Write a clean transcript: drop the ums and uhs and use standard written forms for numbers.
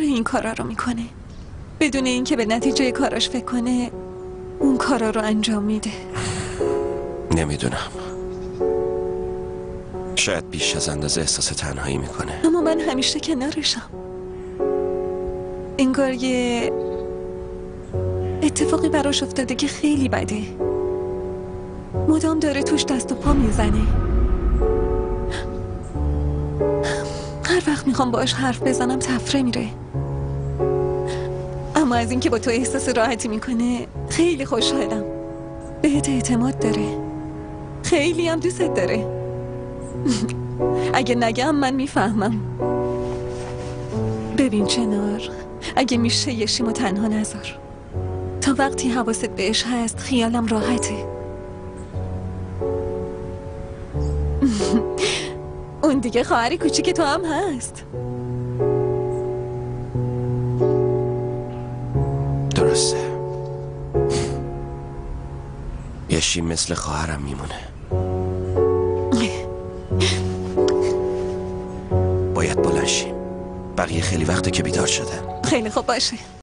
این کارا رو میکنه بدون اینکه به نتیجه کاراش فکر کنه اون کارا رو انجام میده. نمیدونم، شاید بیش از اندازه احساس تنهایی میکنه. اما من همیشه کنارشم. انگار یه اتفاقی براش افتاده که خیلی بده، مدام داره توش دست و پا میزنه. هر وقت میخوام باش حرف بزنم تفره میره، اما از اینکه با تو احساس راحتی میکنه خیلی خوشحالم. بهت اعتماد داره، خیلی هم دوست داره. اگه نگم من میفهمم. ببین چنار، اگه میشه یشیمو تنها نذار. تا وقتی حواست بهش هست خیالم راحته. اون دیگه خواهر کوچیک تو هم هست. درسته، یشیم مثل خواهرم میمونه. باید بلند شیم، بقیه خیلی وقته که بیدار شدن. خیلی خوب باشه.